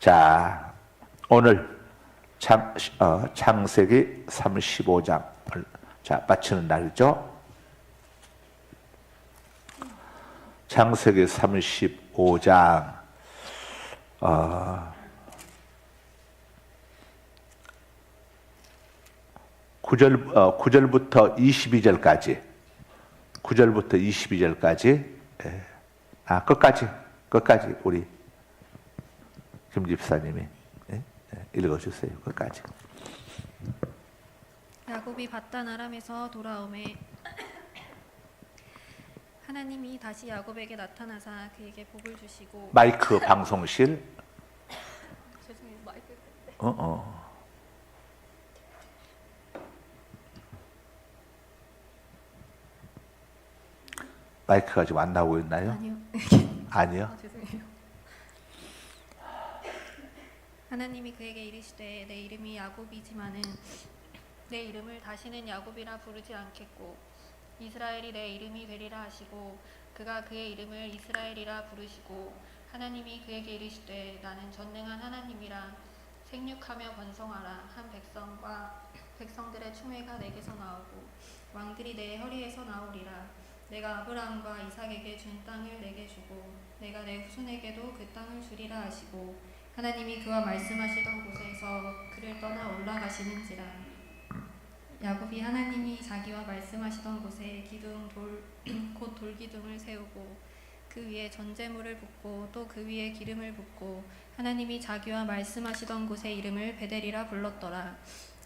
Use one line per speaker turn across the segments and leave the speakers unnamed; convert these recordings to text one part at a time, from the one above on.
자, 오늘 창세기 35장을 마치는 날이죠. 창세기 35장 9절부터 22절까지 끝까지 우리 김 집사님이 읽어주세요. 끝까지.
야곱이 밧단 아람에서 돌아오매 하나님이 다시 야곱에게 나타나사 그에게 복을 주시고.
마이크 방송실.
죄송해요, 마이크.
마이크가 지금 안 나오고 있나요?
아니요.
아니요.
죄송해요. 하나님이 그에게 이르시되 내 이름이 야곱이지만은 내 이름을 다시는 야곱이라 부르지 않겠고 이스라엘이 내 이름이 되리라 하시고 그가 그의 이름을 이스라엘이라 부르시고 하나님이 그에게 이르시되 나는 전능한 하나님이라 생육하며 번성하라 한 백성과 백성들의 충회가 내게서 나오고 왕들이 내 허리에서 나오리라. 내가 아브라함과 이삭에게 준 땅을 내게 주고 내가 내 후손에게도 그 땅을 주리라 하시고 하나님이 그와 말씀하시던 곳에서 그를 떠나 올라가시는지라. 야곱이 하나님이 자기와 말씀하시던 곳에 기둥 곧 돌기둥을 세우고 그 위에 전제물을 붓고 또 그 위에 기름을 붓고 하나님이 자기와 말씀하시던 곳의 이름을 베델이라 불렀더라.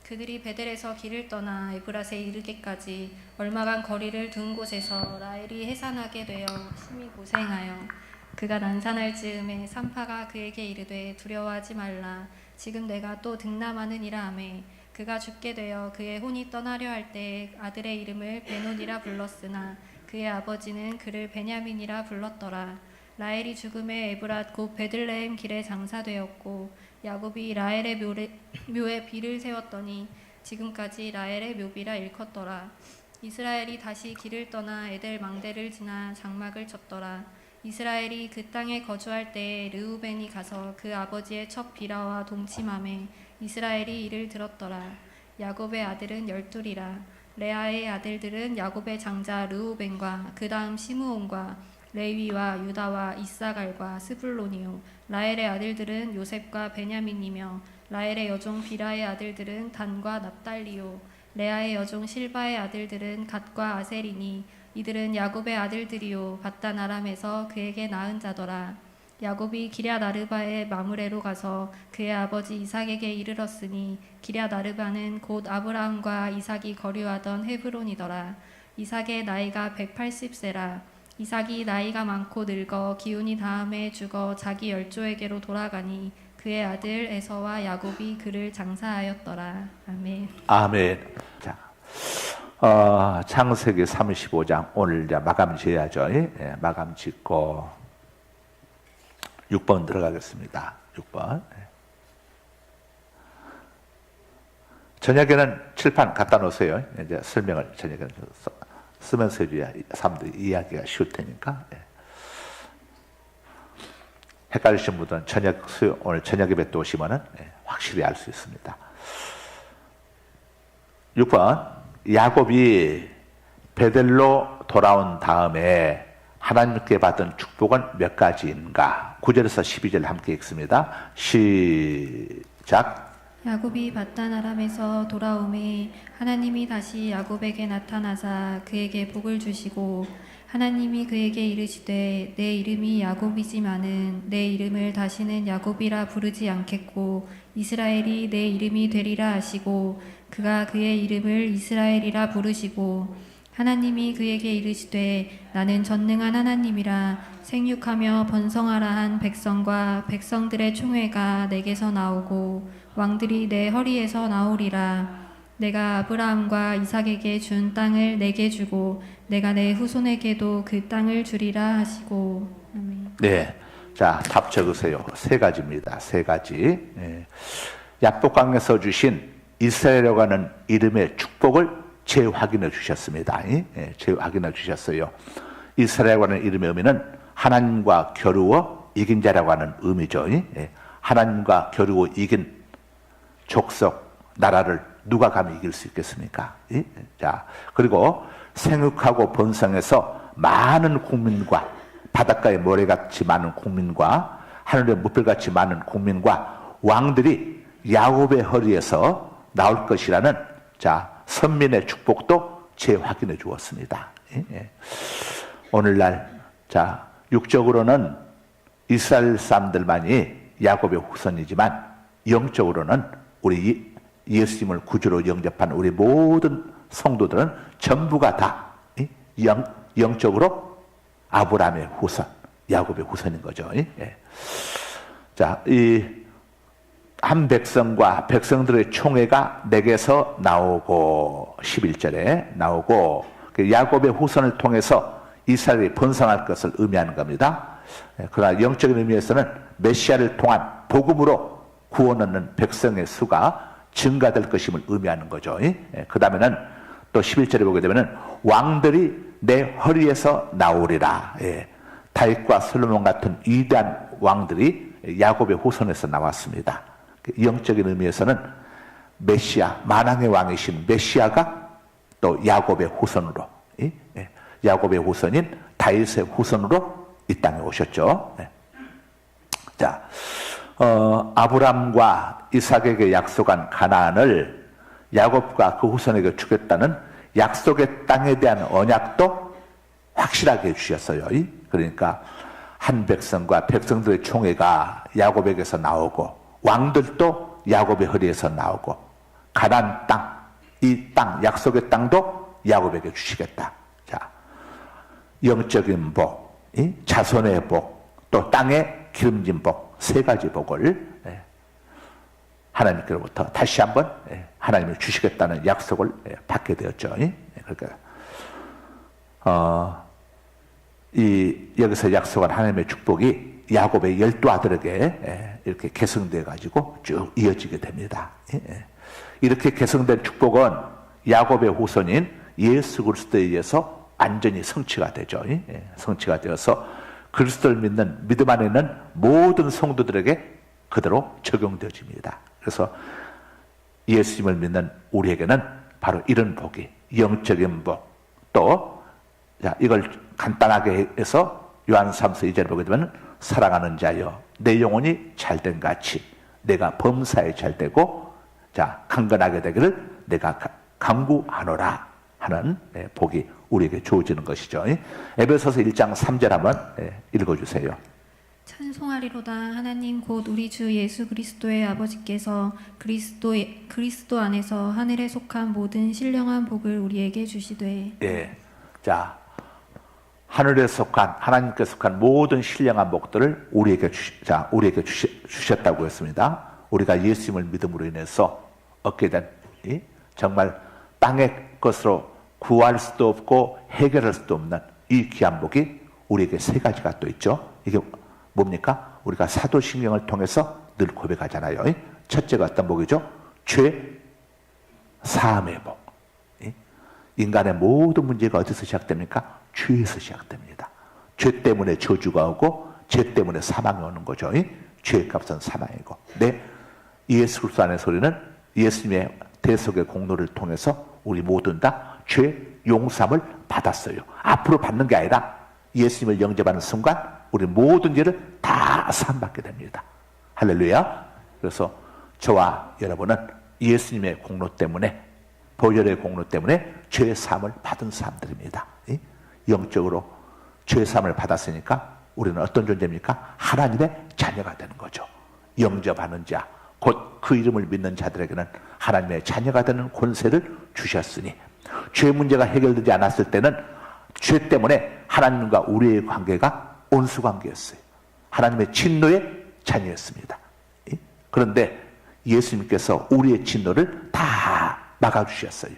그들이 베델에서 길을 떠나 에브랏에 이르기까지 얼마간 거리를 둔 곳에서 라헬이 해산하게 되어 심히 고생하여 그가 난산할 즈음에 산파가 그에게 이르되 두려워하지 말라. 지금 내가 또 등남하느니라 하매 그가 죽게 되어 그의 혼이 떠나려 할 때 아들의 이름을 베논이라 불렀으나 그의 아버지는 그를 베냐민이라 불렀더라. 라헬이 죽음에 에브랏 곧 베들레헴 길에 장사되었고 야곱이 라헬의 묘에 비를 세웠더니 지금까지 라헬의 묘비라 일컫더라. 이스라엘이 다시 길을 떠나 에델 망대를 지나 장막을 쳤더라. 이스라엘이 그 땅에 거주할 때에 르우벤이 가서 그 아버지의 첫 비라와 동침함에 이스라엘이 이를 들었더라. 야곱의 아들은 12이라. 레아의 아들들은 야곱의 장자 르우벤과 그 다음 시므온과 레위와 유다와 이사갈과 스불론이요. 라헬의 아들들은 요셉과 베냐민이며 라헬의 여종 비라의 아들들은 단과 납달리요. 레아의 여종 실바의 아들들은 갓과 아셀이니 이들은 야곱의 아들들이요 밧단 아람에서 그에게 낳은 자더라. 야곱이 기럇 아르바의 마므레로 가서 그의 아버지 이삭에게 이르렀으니 기럇 아르바는 곧 아브라함과 이삭이 거류하던 헤브론이더라. 이삭의 나이가 180세라. 이삭이 나이가 많고 늙어 기운이 다함에 죽어 자기 열조에게로 돌아가니 그의 아들 에서와 야곱이 그를 장사하였더라. 아멘.
아멘. 자, 창세기 35장 오늘 이제 마감 지어야죠. 예, 마감 짓고 6번 들어가겠습니다. 6번. 저녁에는 칠판 갖다 놓으세요. 이제 설명을 저녁에는 쓰면서 해줘야 사람들이 이해하기가 쉬울 테니까. 예. 헷갈리신 분들은 오늘 저녁 예배 또 오시면은 확실히 알 수 있습니다. 6번. 야곱이 베델로 돌아온 다음에 하나님께 받은 축복은 몇 가지인가? 9절에서 12절 함께 읽습니다. 시작.
야곱이 밧단 아람에서 돌아오매 하나님이 다시 야곱에게 나타나사 그에게 복을 주시고 하나님이 그에게 이르시되 내 이름이 야곱이지만은 내 이름을 다시는 야곱이라 부르지 않겠고 이스라엘이 내 이름이 되리라 하시고 그가 그의 이름을 이스라엘이라 부르시고 하나님이 그에게 이르시되 나는 전능한 하나님이라 생육하며 번성하라 한 백성과 백성들의 총회가 내게서 나오고 왕들이 내 허리에서 나오리라. 내가 아브라함과 이삭에게 준 땅을 내게 주고 내가 내 후손에게도 그 땅을 주리라 하시고. 아멘.
네, 자, 답 적으세요. 3가지입니다. 3가지. 네. 약복강에서 주신 이스라엘이라고 하는 이름의 축복을 재확인해 주셨습니다. 예, 재확인해 주셨어요. 이스라엘이라고 하는 이름의 의미는 하나님과 겨루어 이긴 자라고 하는 의미죠. 예. 하나님과 겨루고 이긴 족속, 나라를 누가 감히 이길 수 있겠습니까? 자, 그리고 생육하고 번성해서 많은 국민과 바닷가의 모래같이 많은 국민과 하늘의 무별같이 많은 국민과 왕들이 야곱의 허리에서 나올 것이라는 자 선민의 축복도 재확인해 주었습니다. 오늘날 자 육적으로는 이스라엘 사람들만이 야곱의 후손이지만 영적으로는 우리 예수님을 구주로 영접한 우리 모든 성도들은 전부가 다 영적으로 아브라함의 후손, 야곱의 후손인 거죠. 자, 이 한 백성과 백성들의 총회가 내게서 나오고 11절에 나오고 야곱의 후손을 통해서 이스라엘이 번성할 것을 의미하는 겁니다. 그러나 영적인 의미에서는 메시아를 통한 복음으로 구원 얻는 백성의 수가 증가될 것임을 의미하는 거죠. 그 다음에는 또 11절에 보게 되면 왕들이 내 허리에서 나오리라. 다윗과 솔로몬 같은 위대한 왕들이 야곱의 후손에서 나왔습니다. 영적인 의미에서는 메시아, 만왕의 왕이신 메시아가 또 야곱의 후손으로, 야곱의 후손인 다윗의 후손으로 이 땅에 오셨죠. 자, 아브람과 이삭에게 약속한 가나안을 야곱과 그 후손에게 주겠다는 약속의 땅에 대한 언약도 확실하게 해주셨어요. 그러니까 한 백성과 백성들의 총회가 야곱에게서 나오고 왕들도 야곱의 허리에서 나오고 가나안 땅, 이 땅, 약속의 땅도 야곱에게 주시겠다. 자, 영적인 복, 자손의 복, 또 땅의 기름진 복, 세 가지 복을 하나님께로부터 다시 한번 하나님을 주시겠다는 약속을 받게 되었죠. 그러니까 여기서 약속한 하나님의 축복이 야곱의 12 아들에게 이렇게 계승돼 가지고 쭉 이어지게 됩니다. 이렇게 계승된 축복은 야곱의 후손인 예수 그리스도에 의해서 완전히 성취가 되죠. 성취가 되어서 그리스도를 믿는 믿음 안에 있는 모든 성도들에게 그대로 적용되어집니다. 그래서 예수님을 믿는 우리에게는 바로 이런 복이 영적인 복, 또 자, 이걸 간단하게 해서 요한 3서 2절에 보게 되면 사랑하는 자여 내 영혼이 잘된 같이 내가 범사에 잘되고 자 강건하게 되기를 내가 간구하노라 하는 복이 우리에게 주어지는 것이죠. 에베소서 1장 3절 한번 읽어주세요.
찬송하리로다. 하나님 곧 우리 주 예수 그리스도의 아버지께서 그리스도 안에서 하늘에 속한 모든 신령한 복을 우리에게 주시되.
예, 자 하늘에 속한 하나님께 속한 모든 신령한 복들을 우리에게 주셨다고 했습니다. 우리가 예수님을 믿음으로 인해서 얻게 된 정말 땅의 것으로 구할 수도 없고 해결할 수도 없는 이 귀한 복이 우리에게 세 가지가 또 있죠. 이게 뭡니까? 우리가 사도신경을 통해서 늘 고백하잖아요. 첫째가 어떤 복이죠? 죄 사함의 복. 인간의 모든 문제가 어디서 시작됩니까? 죄에서 시작됩니다. 죄 때문에 저주가 오고 죄 때문에 사망이 오는 거죠. 죄의 값은 사망이고. 네, 예수 그리스도 안에서 우리는 예수님의 대속의 공로를 통해서 우리 모든 다 죄 용서함을 받았어요. 앞으로 받는 게 아니라 예수님을 영접하는 순간 우리 모든 죄를 다 사함받게 됩니다. 할렐루야. 그래서 저와 여러분은 예수님의 공로 때문에 보혈의 공로 때문에 죄 사함을 받은 사람들입니다. 영적으로 죄 사함을 받았으니까 우리는 어떤 존재입니까? 하나님의 자녀가 되는 거죠. 영접하는 자, 곧 그 이름을 믿는 자들에게는 하나님의 자녀가 되는 권세를 주셨으니 죄 문제가 해결되지 않았을 때는 죄 때문에 하나님과 우리의 관계가 온수관계였어요. 하나님의 진노의 자녀였습니다. 그런데 예수님께서 우리의 진노를 다 막아주셨어요.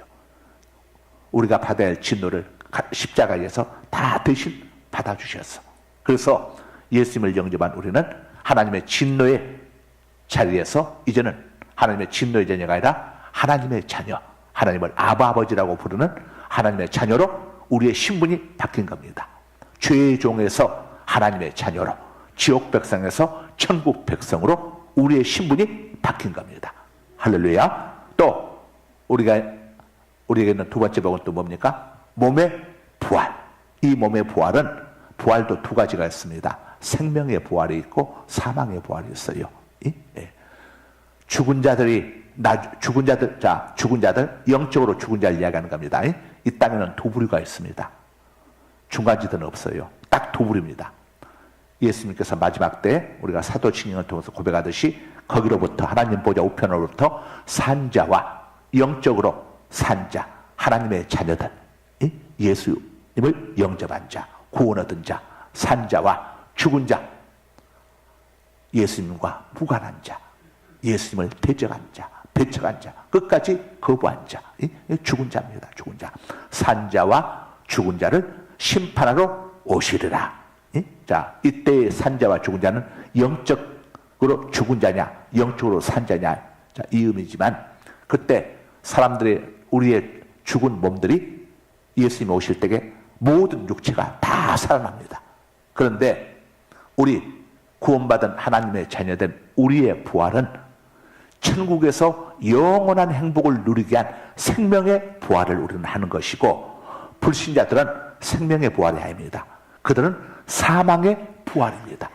우리가 받아야 할 진노를 십자가에서 다 대신 받아주셨어. 그래서 예수님을 영접한 우리는 하나님의 진노의 자리에서 이제는 하나님의 진노의 자녀가 아니라 하나님의 자녀, 하나님을 아버지라고 부르는 하나님의 자녀로 우리의 신분이 바뀐 겁니다. 죄의 종에서 하나님의 자녀로, 지옥 백성에서 천국 백성으로 우리의 신분이 바뀐 겁니다. 할렐루야. 또 우리에게는 두 번째 복은 또 뭡니까? 몸의 부활. 이 몸의 부활은 부활도 두 가지가 있습니다. 생명의 부활이 있고 사망의 부활이 있어요. 죽은 자들, 영적으로 죽은 자를 이야기하는 겁니다. 이 땅에는 두 부류가 있습니다. 중간지대는 없어요. 딱 두 부류입니다. 예수님께서 마지막 때 우리가 사도신경을 통해서 고백하듯이 거기로부터 하나님 보좌 우편으로부터 산자와 영적으로 산자, 하나님의 자녀들, 예수님을 영접한 자, 구원 얻은 자, 산자와 죽은 자, 예수님과 무관한 자, 예수님을 대적한 자, 배척한 자, 끝까지 거부한 자, 죽은 자입니다. 죽은 자. 산자와 죽은 자를 심판하러 오시리라. 자, 이때의 산자와 죽은 자는 영적으로 죽은 자냐, 영적으로 산 자냐, 자, 이 의미지만 그때 우리의 죽은 몸들이 예수님이 오실 때에 모든 육체가 다 살아납니다. 그런데 우리 구원받은 하나님의 자녀된 우리의 부활은 천국에서 영원한 행복을 누리게 한 생명의 부활을 우리는 하는 것이고, 불신자들은 생명의 부활이 아닙니다. 그들은 사망의 부활입니다.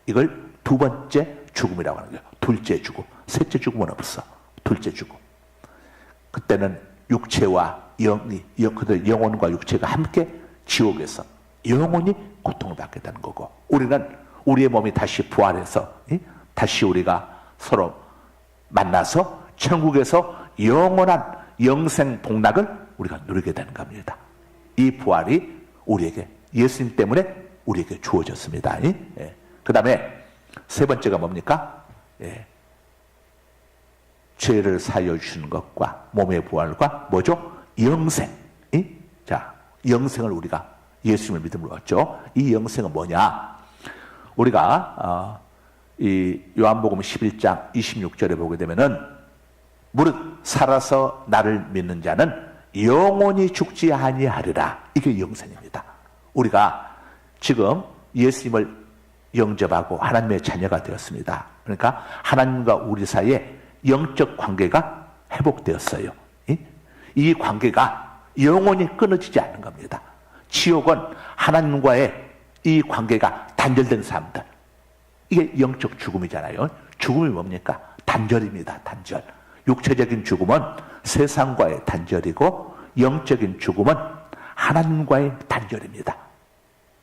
이걸 두 번째 죽음이라고 하는 거예요. 둘째 죽음. 셋째 죽음은 없어. 둘째 죽음. 그때는 육체와 그들 영혼과 육체가 함께 지옥에서 영원히 고통을 받게 되는 거고, 우리는 우리의 몸이 다시 부활해서 다시 우리가 서로 만나서 천국에서 영원한 영생 복락을 우리가 누리게 되는 겁니다. 이 부활이 우리에게 예수님 때문에 우리에게 주어졌습니다. 그 다음에 세 번째가 뭡니까? 죄를 사하여 주시는 것과 몸의 부활과 뭐죠? 영생. 자, 영생을 우리가 예수님을 믿음으로 얻죠. 이 영생은 뭐냐? 우리가 이 요한복음 11장 26절에 보게 되면은 무릇 살아서 나를 믿는 자는 영원히 죽지 아니하리라. 이게 영생입니다. 우리가 지금 예수님을 영접하고 하나님의 자녀가 되었습니다. 그러니까 하나님과 우리 사이에 영적 관계가 회복되었어요. 이 관계가 영원히 끊어지지 않는 겁니다. 지옥은 하나님과의 이 관계가 단절된 사람들, 이게 영적 죽음이잖아요. 죽음이 뭡니까? 단절입니다. 단절. 육체적인 죽음은 세상과의 단절이고, 영적인 죽음은 하나님과의 단절입니다.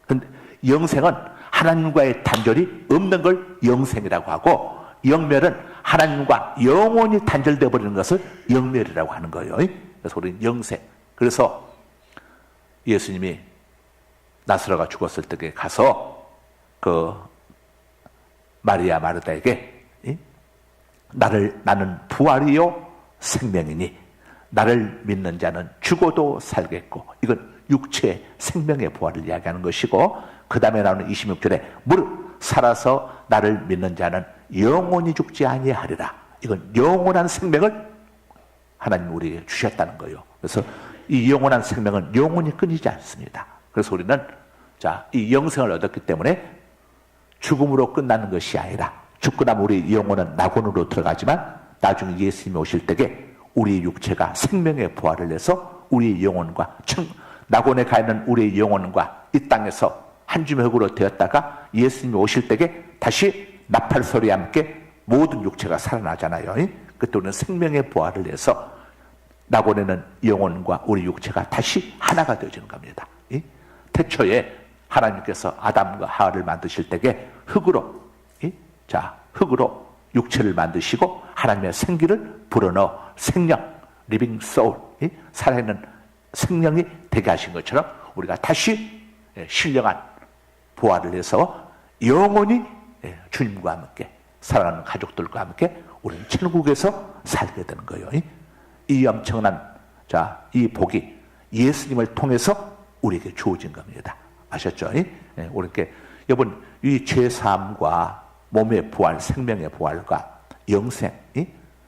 그런데 영생은 하나님과의 단절이 없는 걸 영생이라고 하고, 영멸은 하나님과 영원히 단절되어 버리는 것을 영멸이라고 하는 거예요. 그래서 우리는 영생. 그래서 예수님이 나사로가 죽었을 때에 가서 그 마리아 마르다에게 나는 부활이요 생명이니 나를 믿는 자는 죽어도 살겠고, 이건 육체의 생명의 부활을 이야기하는 것이고, 그 다음에 나오는 26절에 무릇 살아서 나를 믿는 자는 영원히 죽지 아니하리라. 이건 영원한 생명을 하나님 우리에게 주셨다는 거예요. 그래서 이 영원한 생명은 영원히 끊이지 않습니다. 그래서 우리는 이 영생을 얻었기 때문에 죽음으로 끝나는 것이 아니라, 죽고 나면 우리 영혼은 낙원으로 들어가지만 나중에 예수님이 오실 때에 우리 육체가 생명의 부활을 내서 우리 영혼과 낙원에 가 있는 우리의 영혼과 이 땅에서 한 줌의 흙으로 되었다가 예수님이 오실 때에 다시 나팔 소리와 함께 모든 육체가 살아나잖아요. 그때 우리는 생명의 부활을 내서 낙원에는 영혼과 우리 육체가 다시 하나가 되어지는 겁니다. 태초에 하나님께서 아담과 하와를 만드실 때에 흙으로 육체를 만드시고 하나님의 생기를 불어넣어 생명, 리빙 소울, 살아있는 생명이 되게 하신 것처럼 우리가 다시 신령한 부활을 해서 영원히 주님과 함께 사랑하는 가족들과 함께 우리는 천국에서 살게 되는 거예요. 이 엄청난 이 복이 예수님을 통해서 우리에게 주어진 겁니다. 아셨죠? 우리께 여러분, 이 죄사함과 몸의 부활, 생명의 부활과 영생,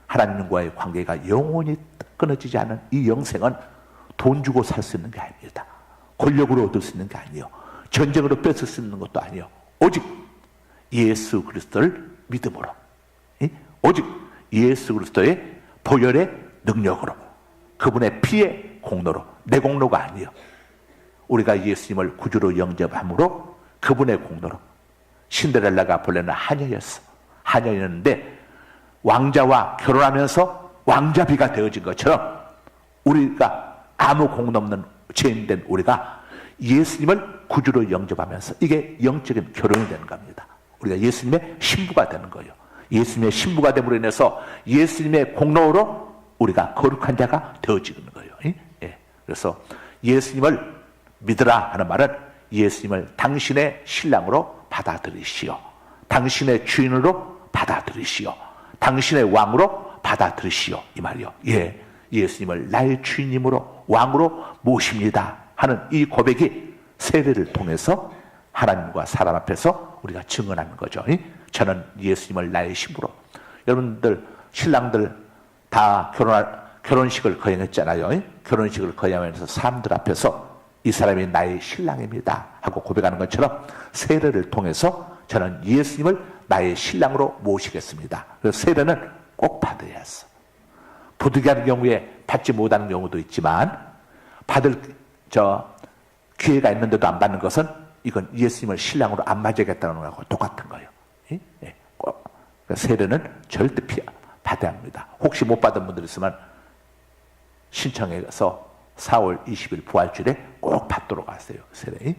하나님과의 관계가 영원히 끊어지지 않은 이 영생은 돈 주고 살 수 있는 게 아닙니다. 권력으로 얻을 수 있는 게 아니에요. 전쟁으로 뺏을 수 있는 것도 아니에요. 오직 예수 그리스도를 믿음으로, 오직 예수 그리스도의 보혈의 능력으로, 그분의 피의 공로로, 내 공로가 아니요, 우리가 예수님을 구주로 영접함으로 그분의 공로로. 신데렐라가 본래는 하녀였어. 하녀였는데 왕자와 결혼하면서 왕자비가 되어진 것처럼 우리가 아무 공로 없는 죄인된 우리가 예수님을 구주로 영접하면서 이게 영적인 결혼이 되는 겁니다. 우리가 예수님의 신부가 되는 거예요. 예수님의 신부가 됨으로 인해서 예수님의 공로로 우리가 거룩한 자가 되어지는 거예요. 예. 그래서 예수님을 믿으라 하는 말은 예수님을 당신의 신랑으로 받아들이시오, 당신의 주인으로 받아들이시오, 당신의 왕으로 받아들이시오, 이 말이요. 예, 예수님을 나의 주인님으로 왕으로 모십니다 하는 이 고백이 세례를 통해서 하나님과 사람 앞에서 우리가 증언하는 거죠. 저는 예수님을 나의 신부로. 여러분들 신랑들 다 결혼식을 거행했잖아요. 결혼식을 거행하면서 사람들 앞에서 이 사람이 나의 신랑입니다 하고 고백하는 것처럼 세례를 통해서 저는 예수님을 나의 신랑으로 모시겠습니다. 그래서 세례는 꼭 받아야 했어. 부득이한 경우에 받지 못하는 경우도 있지만 받을 기회가 있는데도 안 받는 것은 이건 예수님을 신랑으로 안 맞이하겠다는 거하고 똑같은 거예요. 예? 꼭. 세례는 절대 받아야 합니다. 혹시 못 받은 분들 있으면 신청해서 4월 20일 부활주일에 꼭 받도록 하세요. 세례.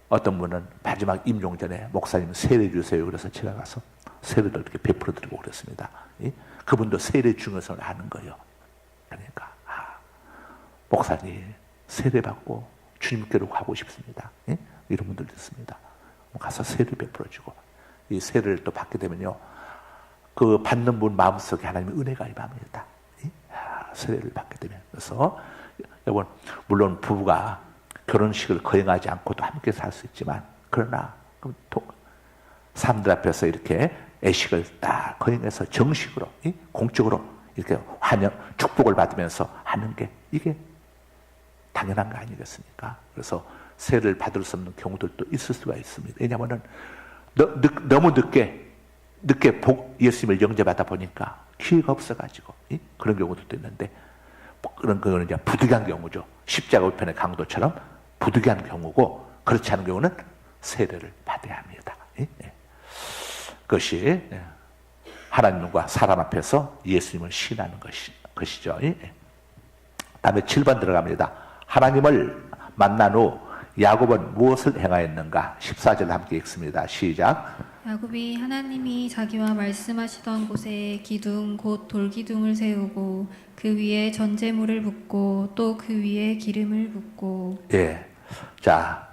어떤 분은 마지막 임종 전에 목사님 세례 주세요. 그래서 제가 가서 세례도 이렇게 베풀어 드리고 그랬습니다. 그분도 세례 중에서 하는 거예요. 그러니까 목사님 세례 받고 주님께로 가고 싶습니다. 이런 분들도 있습니다. 가서 세례 베풀어 주고, 이 세례를 또 받게 되면요, 그 받는 분 마음속에 하나님의 은혜가 임합니다. 세례를 받게 되면. 그래서 여러분, 물론 부부가 결혼식을 거행하지 않고도 함께 살 수 있지만, 그러나 사람들 앞에서 이렇게 애식을 딱 거행해서 정식으로, 공적으로 이렇게 환영, 축복을 받으면서 하는 게 이게 당연한 거 아니겠습니까? 그래서 세례를 받을 수 없는 경우들도 있을 수가 있습니다. 왜냐하면 너무 늦게 예수님을 영접하다 보니까 기회가 없어가지고 그런 경우도 있는데, 그런 거는 이제 부득이한 경우죠. 십자가 우편의 강도처럼 부득이한 경우고, 그렇지 않은 경우는 세례를 받아야 합니다. 그것이 하나님과 사람 앞에서 예수님을 신하는 것이죠. 다음에 7번 들어갑니다. 하나님을 만난 후 야곱은 무엇을 행하였는가? 14절 함께 읽습니다. 시작.
야곱이 하나님이 자기와 말씀하시던 곳에 기둥 곧 돌기둥을 세우고 그 위에 전제물을 붓고 또 그 위에 기름을 붓고.
예. 자,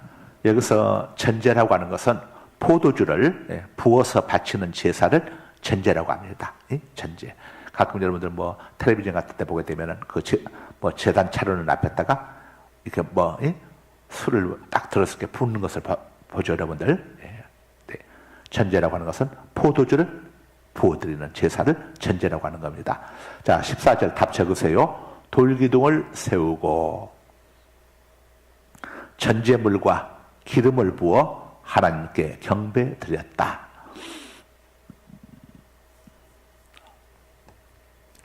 여기서 전제라고 하는 것은 포도주를 부어서 바치는 제사를 전제라고 합니다. 전제. 가끔 여러분들 뭐 텔레비전 같은 데 보게 되면은 그 제단 차려놓은 앞에다가 이렇게 술을 딱 들었을 때 붓는 것을 보죠, 여러분들. 네. 전제라고 하는 것은 포도주를 부어드리는 제사를 전제라고 하는 겁니다. 자, 14절 답 적으세요. 돌기둥을 세우고 전제물과 기름을 부어 하나님께 경배 드렸다.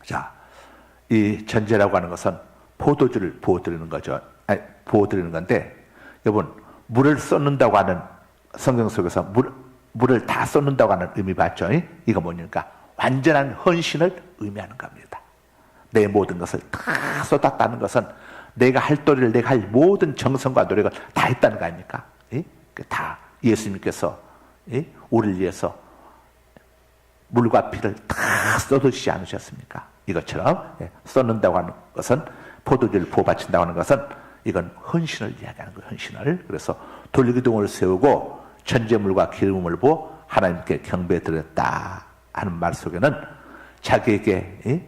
자, 이 전제라고 하는 것은 포도주를 부어드리는 거죠. 부어드리는 건데, 여러분, 물을 쏟는다고 하는, 성경 속에서 물을 다 쏟는다고 하는 의미 봤죠? 이거 뭐니까? 완전한 헌신을 의미하는 겁니다. 내 모든 것을 다 쏟았다는 것은 내가 할 도리를, 내가 할 모든 정성과 노력을 다 했다는 거 아닙니까? 다 예수님께서 우리를 위해서 물과 피를 다 쏟으시지 않으셨습니까? 이것처럼 쏟는다고 하는 것은, 포도주를 부어바친다고 하는 것은 이건 헌신을 이야기하는 거예요. 헌신을. 그래서 돌기둥을 세우고 전제물과 기름을 부어 하나님께 경배드렸다 하는 말 속에는 자기에게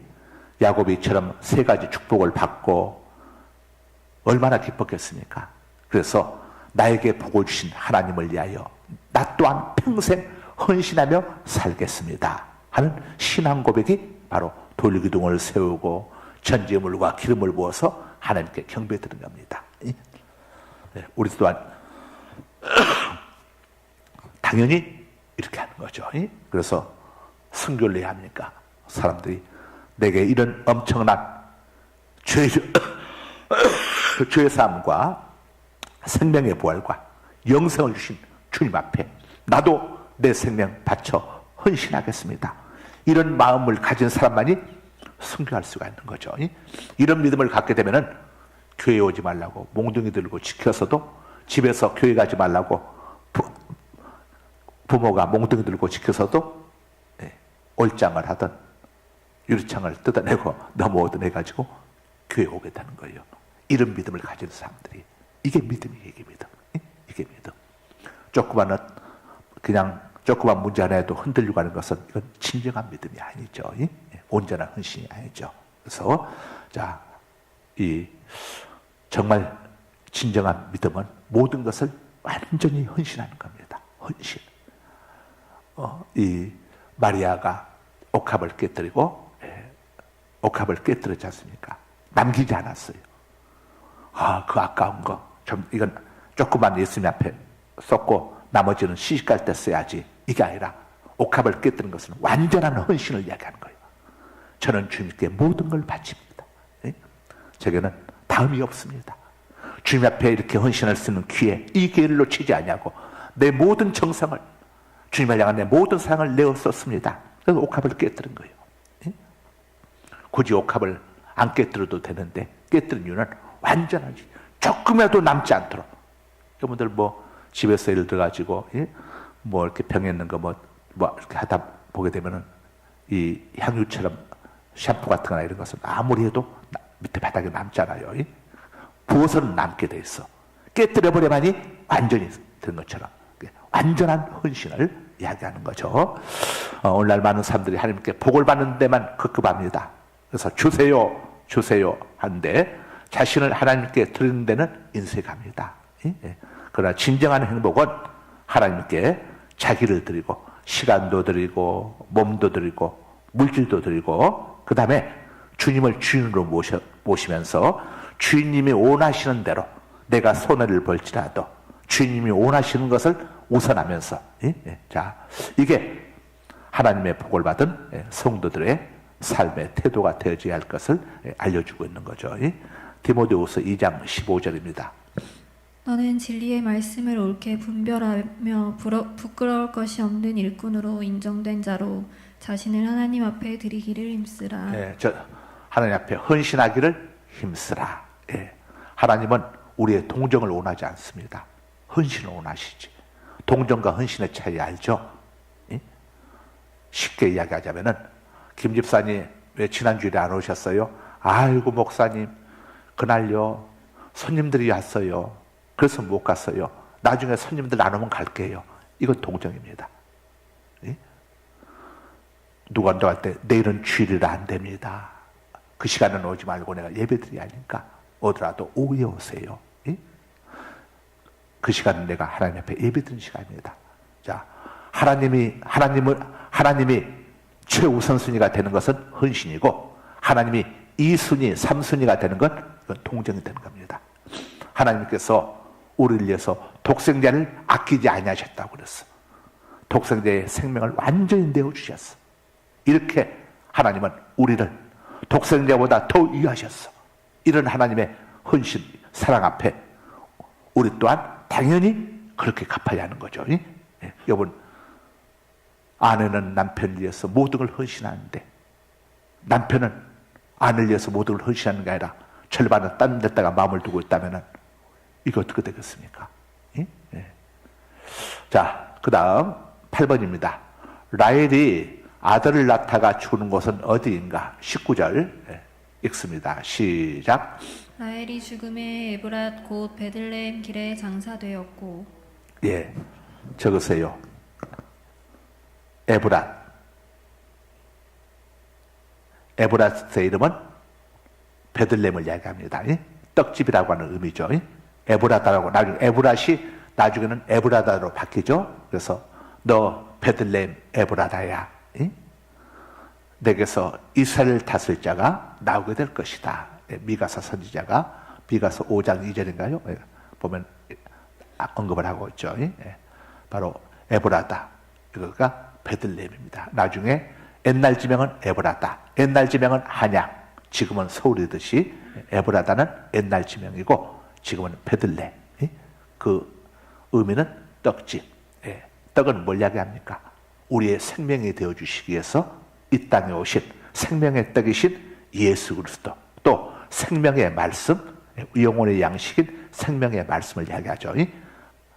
야곱이처럼 세 가지 축복을 받고 얼마나 기뻤겠습니까? 그래서 나에게 복을 주신 하나님을 위하여 나 또한 평생 헌신하며 살겠습니다 하는 신앙 고백이 바로 돌기둥을 세우고 전제물과 기름을 부어서 하나님께 경배드리는 겁니다. 우리 또한 당연히 이렇게 하는 거죠. 그래서 순교를 해야 합니까? 사람들이 내게 이런 엄청난 죄사함과 생명의 부활과 영생을 주신 주님 앞에 나도 내 생명 바쳐 헌신하겠습니다. 이런 마음을 가진 사람만이 순교할 수가 있는 거죠. 이런 믿음을 갖게 되면은 교회 오지 말라고 몽둥이 들고 지켜서도, 집에서 교회 가지 말라고 부모가 몽둥이 들고 지켜서도 올장을 하던 유리창을 뜯어내고 넘어오던 해가지고 교회 오게 되는 거예요. 이런 믿음을 가진 사람들이, 이게 믿음이에요. 이게 믿음. 이게 믿음. 그냥 조그만 문제 하나에도 흔들리고 하는 것은 이건 진정한 믿음이 아니죠. 온전한 헌신이 아니죠. 그래서 정말 진정한 믿음은 모든 것을 완전히 헌신하는 겁니다. 헌신. 이 마리아가 옥합을 깨뜨리고 옥합을 깨뜨렸지 않습니까? 남기지 않았어요. 그 아까운 거 이건 조그만 예수님 앞에 쏟고 나머지는 시집갈 때 써야지, 이게 아니라 옥합을 깨뜨린 것은 완전한 헌신을 이야기하는 거예요. 저는 주님께 모든 걸 바칩니다. 제게는 다음이 없습니다. 주님 앞에 이렇게 헌신할 수 있는 기회, 이 기회를 놓치지 않냐고 내 모든 정성을, 주님을 향한 내 모든 사랑을 내어 썼습니다. 그래서 옥합을 깨뜨린 거예요. 굳이 옥합을 안 깨뜨려도 되는데 깨뜨린 이유는 완전하지, 조금이라도 남지 않도록. 여러분들 집에서 예를 들어가지고 이렇게 병에 있는 거 이렇게 하다 보게 되면은 이 향유처럼 샴푸 같은 거나 이런 것은 아무리 해도 밑에 바닥에 남잖아요. 부어서는 남게 돼 있어. 깨뜨려 버려만이 완전히 된 것처럼 완전한 헌신을 이야기하는 거죠. 오늘날 많은 사람들이 하나님께 복을 받는 데만 급급합니다. 그래서 주세요 하는데 자신을 하나님께 드리는 데는 인색합니다. 그러나 진정한 행복은 하나님께 자기를 드리고 시간도 드리고 몸도 드리고 물질도 드리고 그 다음에 주님을 주인으로 모시면서 주인님이 원하시는 대로 내가 손해를 볼지라도 주인님이 원하시는 것을 우선하면서 이게 하나님의 복을 받은 성도들의 삶의 태도가 되어져야 할 것을 알려주고 있는 거죠. 디모데후서 2장 15절입니다.
너는 진리의 말씀을 옳게 분별하며 부끄러울 것이 없는 일꾼으로 인정된 자로 자신을 하나님 앞에 드리기를 힘쓰라.
하나님 앞에 헌신하기를 힘쓰라. 하나님은 우리의 동정을 원하지 않습니다. 헌신을 원하시지. 동정과 헌신의 차이 알죠? 쉽게 이야기하자면은 김 집사님 왜 지난주에 안 오셨어요? 아이고 목사님 그날요 손님들이 왔어요. 그래서 못 갔어요. 나중에 손님들 안 오면 갈게요. 이건 동정입니다. 누가 할 때 내일은 주일이라 안 됩니다. 그 시간은 오지 말고 내가 예배드려야 하니까 오더라도 오후에 오세요. 그 시간은 내가 하나님 앞에 예배드리는 시간입니다. 하나님이 최우선순위가 되는 것은 헌신이고 하나님이 2순위, 3순위가 되는 건 이건 동정이 되는 겁니다. 하나님께서 우리를 위해서 독생자를 아끼지 아니하셨다고 그랬어. 독생자의 생명을 완전히 내어주셨어. 이렇게 하나님은 우리를 독생자보다 더 위하셨어. 이런 하나님의 헌신, 사랑 앞에 우리 또한 당연히 그렇게 갚아야 하는 거죠. 여러분, 아내는 남편을 위해서 모든 걸 헌신하는데 남편은 아내를 위해서 모든 걸 헌신하는 게 아니라 절반은 딴 데다가 마음을 두고 있다면 이거 어떻게 되겠습니까? 그 다음 8번입니다. 라헬이 아들을 낳다가 죽는 곳은 어디인가? 19절 읽습니다. 시작.
라헬이 죽음에 에브랏 곧 베들레헴 길에 장사되었고.
적으세요. 에브랏. 에브랏의 이름은 베들레헴을 이야기합니다. 떡집이라고 하는 의미죠. 에브라다라고 나중에 나중에는 에브라다로 바뀌죠. 그래서 너 베들레헴 에브라다야. 내게서 이스라엘 다스릴 자가 나오게 될 것이다. 미가서 선지자가 미가서 5장 2절인가요? 보면 언급을 하고 있죠. 바로 에브라다. 이거가 베들레헴입니다. 나중에 옛날 지명은 에브라다, 옛날 지명은 한양, 지금은 서울이듯이 에브라다는 옛날 지명이고 지금은 베들레헴. 그 의미는 떡집. 떡은 뭘 이야기합니까? 우리의 생명이 되어주시기 위해서 이 땅에 오신 생명의 떡이신 예수 그리스도, 또 생명의 말씀, 영혼의 양식인 생명의 말씀을 이야기하죠.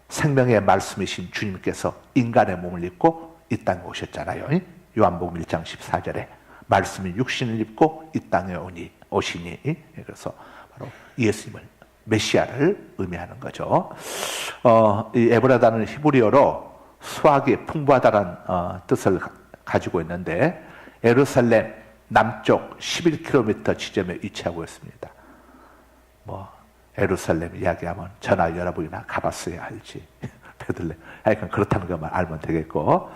생명의 말씀이신 주님께서 인간의 몸을 입고 이 땅에 오셨잖아요. 요한복음 1장 14절에 말씀이 육신을 입고 이 땅에 오시니, 그래서 바로 예수님을, 메시아를 의미하는 거죠. 이 에브라다는 히브리어로 수확이 풍부하다는 뜻을 가지고 있는데 예루살렘 남쪽 11km 지점에 위치하고 있습니다. 예루살렘 이야기하면 저나 여러분이나 가봤어야 알지. 베들레헴. 하여간 그렇다는 것만 알면 되겠고,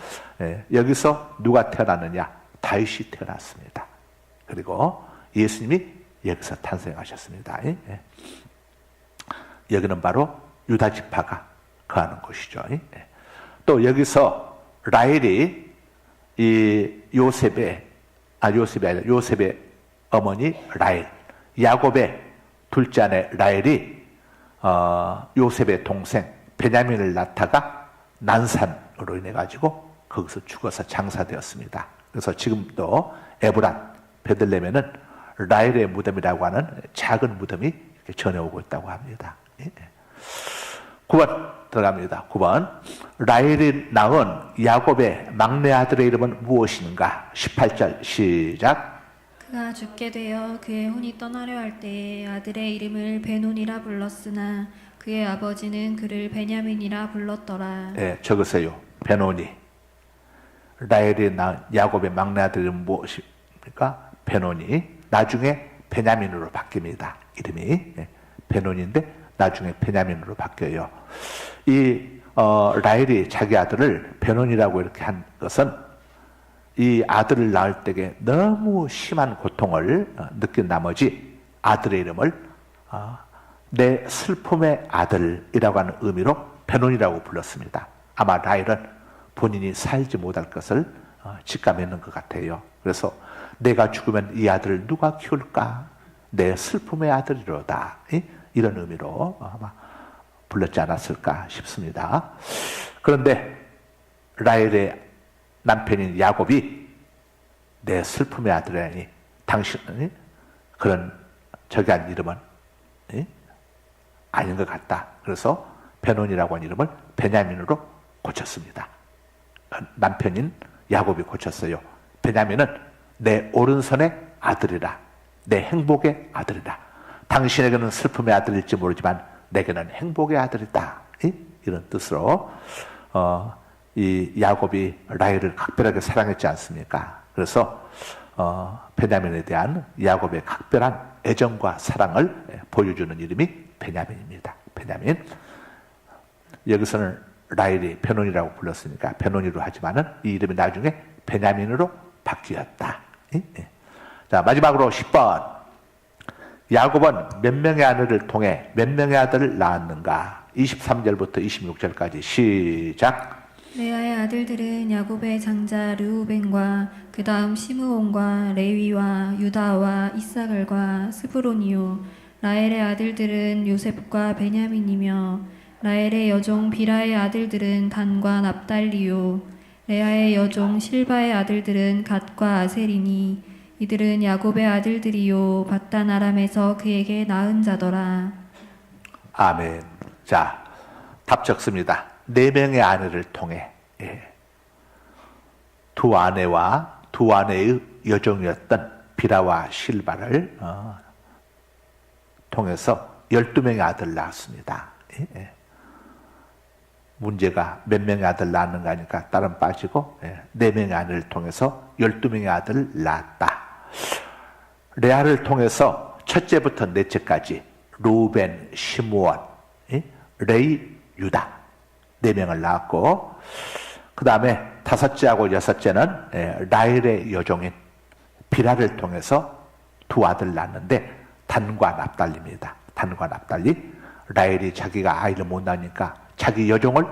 여기서 누가 태어났느냐? 다윗이 태어났습니다. 그리고 예수님이 여기서 탄생하셨습니다. 여기는 바로 유다 지파가 거하는 곳이죠. 또 여기서 라헬이 이 요셉의 어머니 라헬, 야곱의 둘째 아내 라헬이 요셉의 동생 베냐민을 낳다가 난산으로 인해 가지고 거기서 죽어서 장사되었습니다. 그래서 지금도 에브란 베들레헴에는 라헬의 무덤이라고 하는 작은 무덤이 이렇게 전해오고 있다고 합니다. 9번 들어갑니다. 9번 라헬이 낳은 야곱의 막내 아들의 이름은 무엇인가? 18절 시작.
그가 죽게 되어 그의 혼이 떠나려 할 때에 아들의 이름을 베논이라 불렀으나 그의 아버지는 그를 베냐민이라 불렀더라.
적으세요. 베논이. 라헬이 낳은 야곱의 막내 아들 이름은 무엇입니까? 베논이. 나중에 베냐민으로 바뀝니다. 이름이. 베논인데 나중에 베냐민으로 바뀌어요. 이 라헬이 자기 아들을 베논이라고 이렇게 한 것은 이 아들을 낳을 때에 너무 심한 고통을 느낀 나머지 아들의 이름을 내 슬픔의 아들이라고 하는 의미로 베논이라고 불렀습니다. 아마 라헬은 본인이 살지 못할 것을 직감했는 것 같아요. 그래서 내가 죽으면 이 아들을 누가 키울까? 내 슬픔의 아들이로다. 이런 의미로 아마 불렀지 않았을까 싶습니다. 그런데 라헬의 남편인 야곱이 내 슬픔의 아들이라니 당신은 그런 저기한 이름은 아닌 것 같다. 그래서 베논이라고 하는 이름을 베냐민으로 고쳤습니다. 남편인 야곱이 고쳤어요. 베냐민은 내 오른손의 아들이라, 내 행복의 아들이라. 당신에게는 슬픔의 아들일지 모르지만 내게는 행복의 아들이다. 이런 뜻으로 이 야곱이 라헬을 각별하게 사랑했지 않습니까? 그래서 베냐민에 대한 야곱의 각별한 애정과 사랑을 보여주는 이름이 베냐민입니다. 베냐민. 여기서는 라헬이 베논이라고 불렀으니까 베논이로 하지만은 이 이름이 나중에 베냐민으로 바뀌었다. 자, 마지막으로 10번. 야곱은 몇 명의 아내를 통해 몇 명의 아들을 낳았는가? 23절부터 26절까지 시작.
레아의 아들들은 야곱의 장자 르우벤과 그 다음 시므온과 레위와 유다와 이사갈과 스브론이요. 라헬의 아들들은 요셉과 베냐민이며 라헬의 여종 비라의 아들들은 단과 납달리요. 레아의 여종 실바의 아들들은 갓과 아셀이니 이들은 야곱의 아들들이요 바단 아람에서 그에게 낳은 자더라.
아멘. 자, 답 적습니다. 4명의 아내를 통해 두 아내와 두 아내의 여종이었던 비라와 실바를 통해서 12명의 아들을 낳았습니다. 문제가 몇 명의 아들 낳는가 하니까 다른 빠지고 4명의 아내를 통해서 12명의 아들을 낳았다. 레아를 통해서 첫째부터 넷째까지 루벤, 시므온, 레이, 유다 4명을 낳았고 그 다음에 다섯째하고 여섯째는 라헬의 여종인 비라를 통해서 두 아들을 낳았는데 단과 납달리입니다. 단과 납달리. 라헬이 자기가 아이를 못 낳으니까 자기 여종을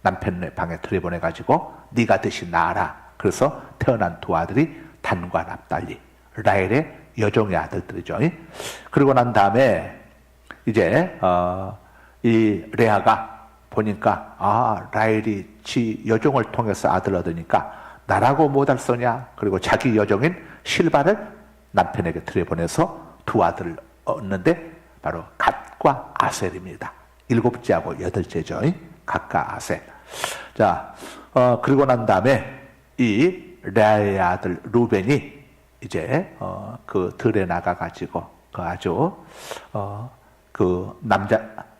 남편의 방에 들여보내가지고 네가 대신 낳아라. 그래서 태어난 두 아들이 단과 납달리, 라헬의 여종의 아들들이죠. 그러고 난 다음에 이제 이 레아가 보니까 라헬이 지 여종을 통해서 아들 얻으니까 나라고 못할 소냐. 그리고 자기 여종인 실바를 남편에게 들여보내서 두 아들을 얻는데 바로 갓과 아셀입니다. 7째하고 8째죠. 갓과 아셀. 자, 그리고 난 다음에 이 레아의 아들 루벤이 이제 그 들에 나가가지고 그 아주 그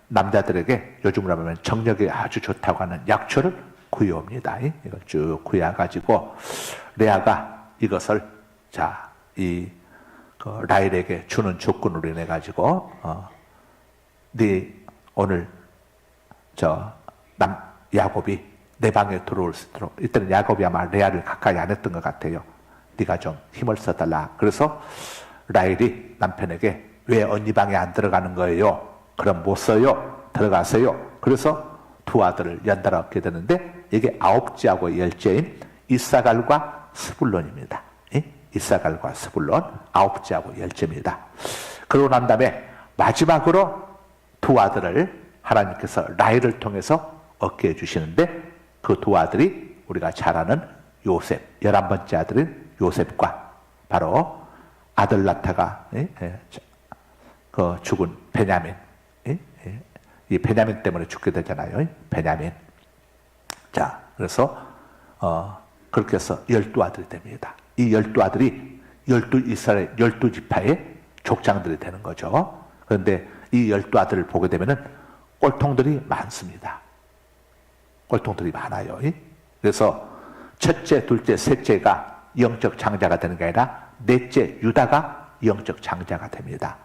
남자들에게 요즘으로 하면 정력이 아주 좋다고 하는 약초를 구해옵니다. 이걸 쭉 구해가지고 레아가 이것을 그 라헬에게 주는 조건으로 인해 가지고 네 오늘 야곱이 내 방에 들어올 수 있도록. 이때는 야곱이 아마 레아를 가까이 안 했던 것 같아요. 네가 좀 힘을 써달라. 그래서 라헬이 남편에게 왜 언니 방에 안 들어가는 거예요? 그럼 못 써요. 들어가세요. 그래서 두 아들을 연달아 얻게 되는데 이게 9째하고 10째인 이사갈과 스불론입니다. 이사갈과 스불론 9째하고 10째입니다. 그러고 난 다음에 마지막으로 두 아들을 하나님께서 라헬을 통해서 얻게 해주시는데 그 두 아들이 우리가 잘 아는 요셉, 11번째 아들인 요셉과 바로 아들 낳다가 그 죽은 베냐민, 이 베냐민 때문에 죽게 되잖아요. 베냐민. 자, 그래서 그렇게 해서 12아들이 됩니다. 이 12아들이 이스라엘 12지파의 족장들이 되는 거죠. 그런데 이 12아들을 보게 되면은 꼴통들이 많습니다. 꼴통들이 많아요. 그래서 첫째, 둘째, 셋째가 영적 장자가 되는 게 아니라 넷째 유다가 영적 장자가 됩니다.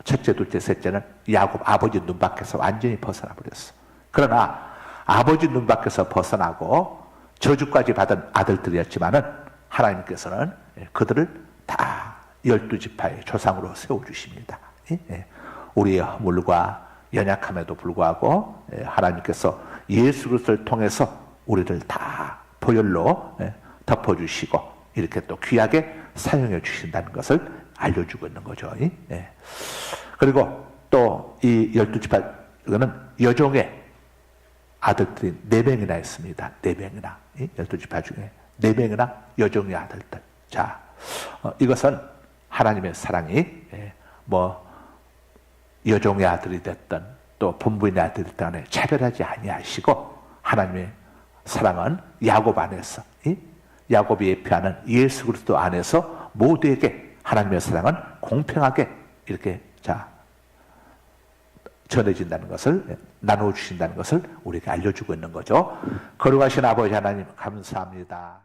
첫째, 둘째, 셋째는 야곱 아버지 눈 밖에서 완전히 벗어나 버렸어. 그러나 아버지 눈 밖에서 벗어나고 저주까지 받은 아들들이었지만은 하나님께서는 그들을 다 12지파의 조상으로 세워주십니다. 우리의 허물과 연약함에도 불구하고 하나님께서 예수 그리스도를 통해서 우리를 다 보혈로 덮어주시고 이렇게 또 귀하게 사용해 주신다는 것을 알려주고 있는 거죠. 그리고 또 이 12지파는 여종의 아들들이 4명이나 있습니다. 4명이나 12지파 중에 4명이나 여종의 아들들. 자, 이것은 하나님의 사랑이 여종의 아들이 됐던 또 본부인의 아들이 됐던 간에 차별하지 아니하시고 하나님의 사랑은 야곱 안에서 야곱이 예표하는 예수 그리스도 안에서 모두에게 하나님의 사랑은 공평하게 이렇게 전해진다는 것을 나누어 주신다는 것을 우리에게 알려주고 있는 거죠. 거룩하신 아버지 하나님 감사합니다.